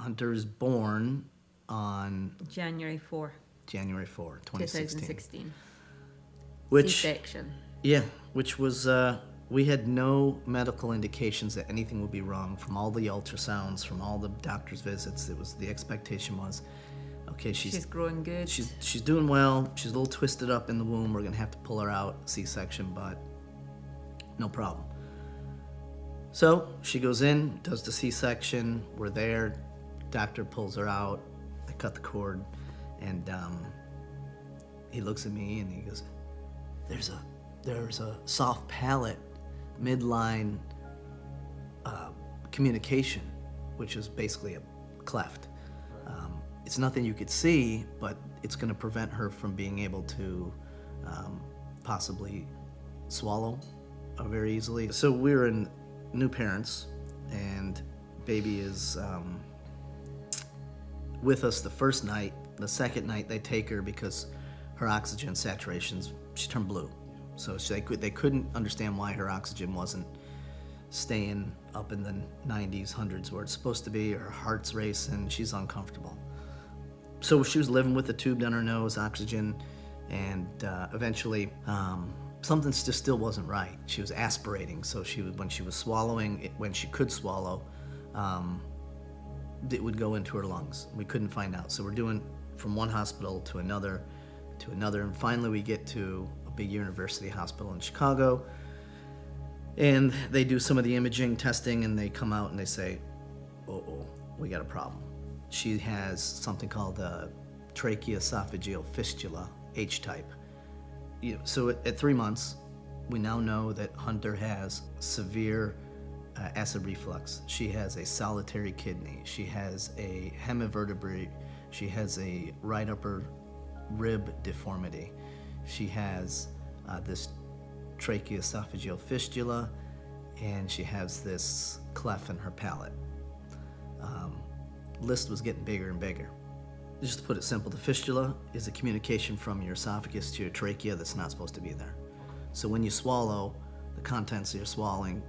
Hunter is born on January 4, 2016. 2016. Which, C-section. yeah, which was, we had no medical indications that anything would be wrong from all the ultrasounds, from all the doctor's visits. The expectation was, okay, She's growing good. She's doing well. She's a little twisted up in the womb. We're gonna have to pull her out, C-section, but no problem. So she goes in, does the C-section. We're there. Doctor pulls her out. I cut the cord, and he looks at me and he goes, "There's a soft palate midline communication, which is basically a cleft. It's nothing you could see, but it's going to prevent her from being able to possibly swallow very easily." So we're in new parents, and baby is with us the first night. The second night they take her because her oxygen saturations, she turned blue. So they couldn't understand why her oxygen wasn't staying up in the 90s, 100s where it's supposed to be. Her heart's racing, she's uncomfortable. So she was living with a tube down her nose, oxygen, and eventually something just still wasn't right. She was aspirating, so when she was swallowing, when she could swallow, it would go into her lungs. We couldn't find out. So we're doing from one hospital to another, and finally we get to a big university hospital in Chicago, and they do some of the imaging testing, and they come out and they say, oh, we got a problem. She has something called a tracheoesophageal fistula, H-type. So at 3 months, we now know that Hunter has severe acid reflux. She has a solitary kidney. She has a hemivertebrae. She has a right upper rib deformity. She has this tracheoesophageal fistula, and she has this cleft in her palate. List was getting bigger and bigger. Just to put it simple, the fistula is a communication from your esophagus to your trachea that's not supposed to be there. So when you swallow, the contents you're swallowing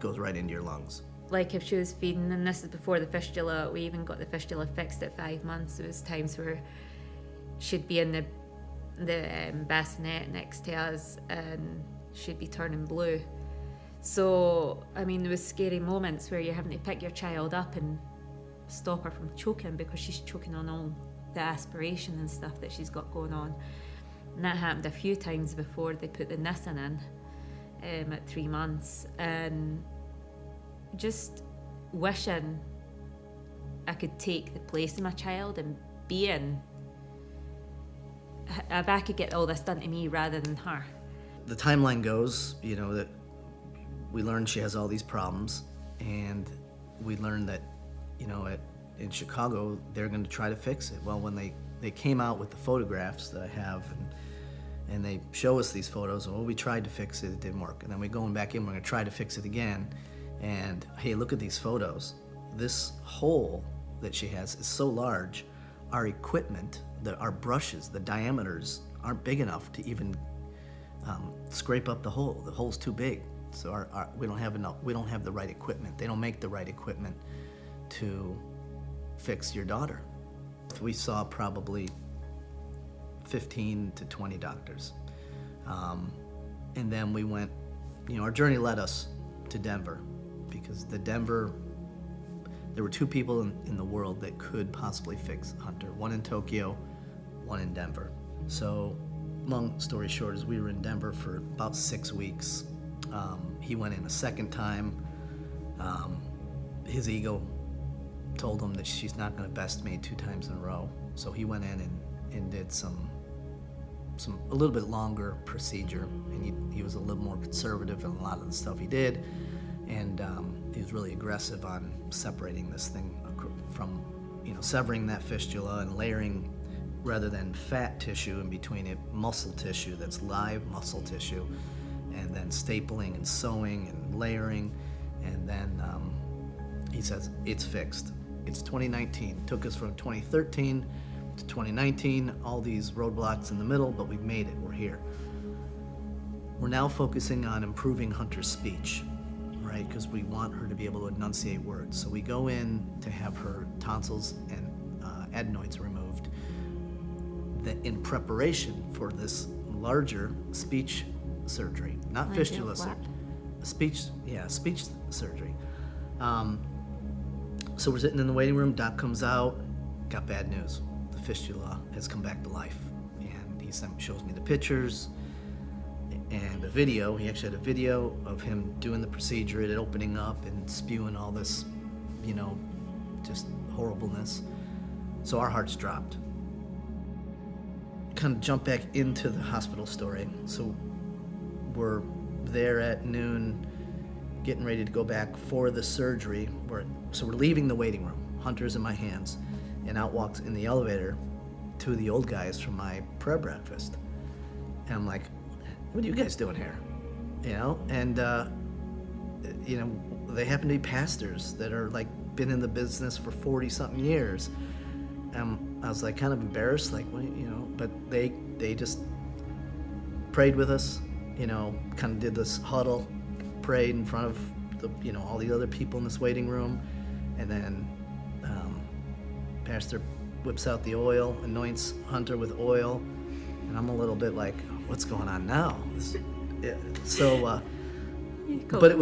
goes right into your lungs. Like if she was feeding, and this is before the fistula, we even got the fistula fixed at 5 months. There was times where she'd be in the bassinet next to us and she'd be turning blue. So, I mean, there was scary moments where you're having to pick your child up and stop her from choking because she's choking on all the aspiration and stuff that she's got going on. And that happened a few times before they put the Nissen in at 3 months. And just wishing I could take the place of my child and if I could get all this done to me rather than her. The timeline goes, that we learned she has all these problems, and we learned that, in Chicago, they're going to try to fix it. Well, when they came out with the photographs that I have, and they show us these photos, well, we tried to fix it, it didn't work. And then we're going back in, we're going to try to fix it again. And hey, look at these photos. This hole that she has is so large, our equipment, our brushes, the diameters aren't big enough to even scrape up the hole. The hole's too big. So we don't have the right equipment. They don't make the right equipment to fix your daughter. We saw probably 15 to 20 doctors. And then we went, our journey led us to Denver, because there were 2 people in the world that could possibly fix Hunter. One in Tokyo, one in Denver. So, long story short, is we were in Denver for about 6 weeks. He went in a second time. His ego told him that she's not going to best me 2 times in a row. So he went in and did a little bit longer procedure, and he was a little more conservative in a lot of the stuff he did, and he was really aggressive on separating this thing from, severing that fistula and layering, rather than fat tissue in between it, muscle tissue that's live muscle tissue, and then stapling and sewing and layering, and then he says, it's fixed. It's 2019. It took us from 2013 to 2019, all these roadblocks in the middle, but we've made it, we're here. We're now focusing on improving Hunter's speech, right? Because we want her to be able to enunciate words. So we go in to have her tonsils and adenoids removed in preparation for this larger speech surgery, not fistula surgery. Speech surgery. So we're sitting in the waiting room. Doc comes out. Got bad news. The fistula has come back to life, and he shows me the pictures and a video. He actually had a video of him doing the procedure, it opening up and spewing all this, just horribleness. So our hearts dropped. Kind of jump back into the hospital story. So we're there at noon, getting ready to go back for the surgery. So we're leaving the waiting room. Hunter's in my hands, and out walks in the elevator two of the old guys from my prayer breakfast. And I'm like, what are you guys doing here? And they happen to be pastors that are like been in the business for 40 something years. I was like kind of embarrassed, like, but they just prayed with us, kind of did this huddle, prayed in front of the, all the other people in this waiting room. And then pastor whips out the oil, anoints Hunter with oil. And I'm a little bit like, what's going on now? But it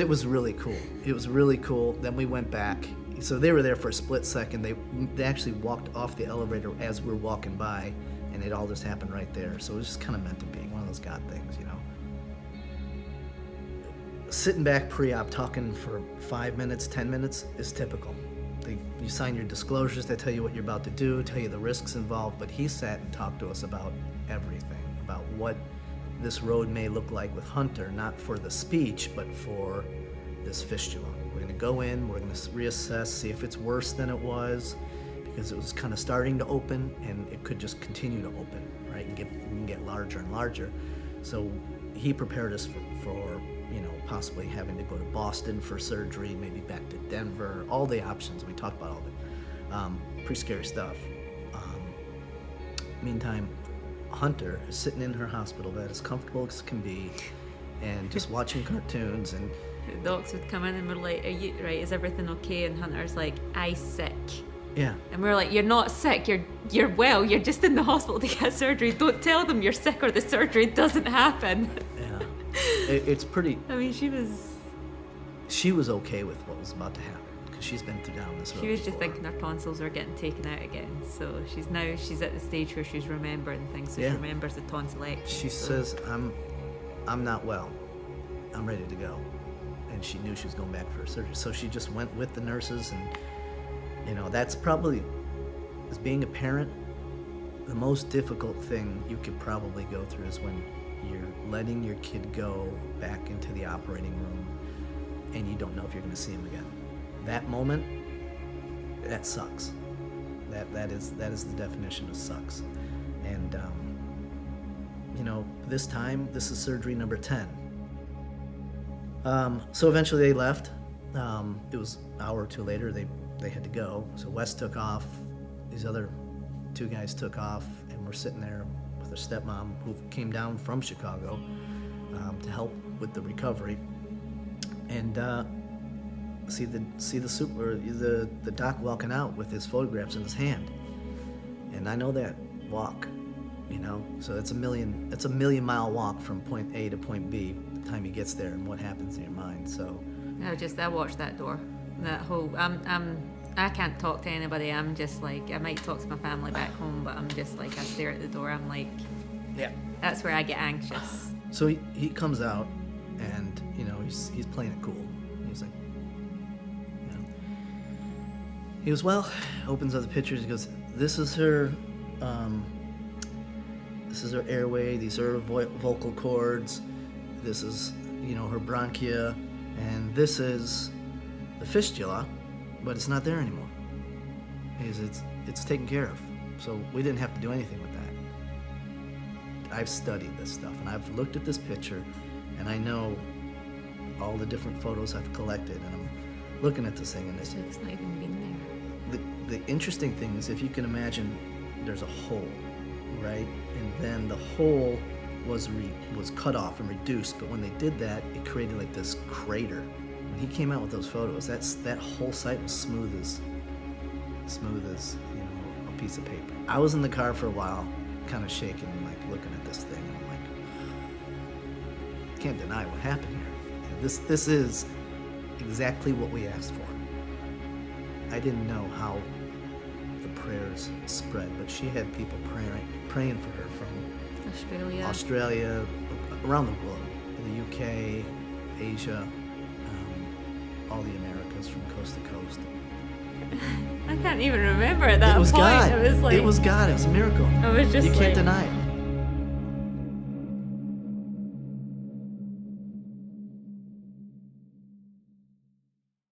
was really cool. It was really cool. Then we went back. So they were there for a split second. They actually walked off the elevator as we were walking by, and it all just happened right there. So it was just kind of meant to be, one of those God things, Sitting back pre-op talking for 5 minutes, 10 minutes is typical. You sign your disclosures, they tell you what you're about to do, tell you the risks involved, but he sat and talked to us about everything, about what this road may look like with Hunter, not for the speech, but for this fistula. We're going to go in, we're going to reassess, see if it's worse than it was, because it was kind of starting to open, and it could just continue to open, right, and get larger and larger. So he prepared us for possibly having to go to Boston for surgery, maybe back to Denver, all the options. We talked about all of it. Pretty scary stuff. Meantime, Hunter is sitting in her hospital bed as comfortable as can be and just watching cartoons. And the docs would come in and we're like, are you right, is everything okay? And Hunter's like, I sick. Yeah. And we're like, you're not sick, you're well, you're just in the hospital to get surgery. Don't tell them you're sick or the surgery doesn't happen. Yeah. It's pretty... I mean, she was okay with what was about to happen because she's been down this road. She was just before. thinking her tonsils are getting taken out again. So she's at the stage where she's remembering things. So yeah. She remembers the tonsillectomy. She says, I'm not well. I'm ready to go. And she knew she was going back for her surgery. So she just went with the nurses, and that's probably, as being a parent, the most difficult thing you could probably go through is when you're letting your kid go back into the operating room and you don't know if you're going to see him again. That moment, that sucks. That is the definition of sucks. And this is surgery number 10. So eventually they left. It was an hour or two later. They had to go. So Wes took off. These other two guys took off, and we're sitting there with their stepmom, who came down from Chicago to help with the recovery, and see the doc walking out with his photographs in his hand, and I know that walk, so it's a million mile walk from point A to point B. The time he gets there and what happens in your mind. So I watched that door. That whole I can't talk to anybody. I'm just like, I might talk to my family back home, but I'm just like, I stare at the door. I'm like, yeah, that's where I get anxious. So he comes out, and he's playing it cool. He's like, he goes, well, opens up the pictures. He goes, this is her airway. These are her vocal cords. This is her bronchia, and this is the fistula, but it's not there anymore. It's taken care of. So we didn't have to do anything with that. I've studied this stuff, and I've looked at this picture, and I know all the different photos I've collected, and I'm looking at this thing, and So it's not even been there. the interesting thing is, if you can imagine, there's a hole, right? And then the hole was cut off and reduced, but when they did that, it created like this crater. When he came out with those photos, that whole site was smooth smooth as, you know, a piece of paper. I was in the car for a while, kind of shaking, like looking at this thing, and I'm like, can't deny what happened here. This is exactly what we asked for. I didn't know how the prayers spread, but she had people praying for her from Australia, around the globe, the UK, Asia, all the Americas, from coast to coast. I can't even remember at that It was point. God. It was like, it was God. It was a miracle. I was just You can't like, deny it.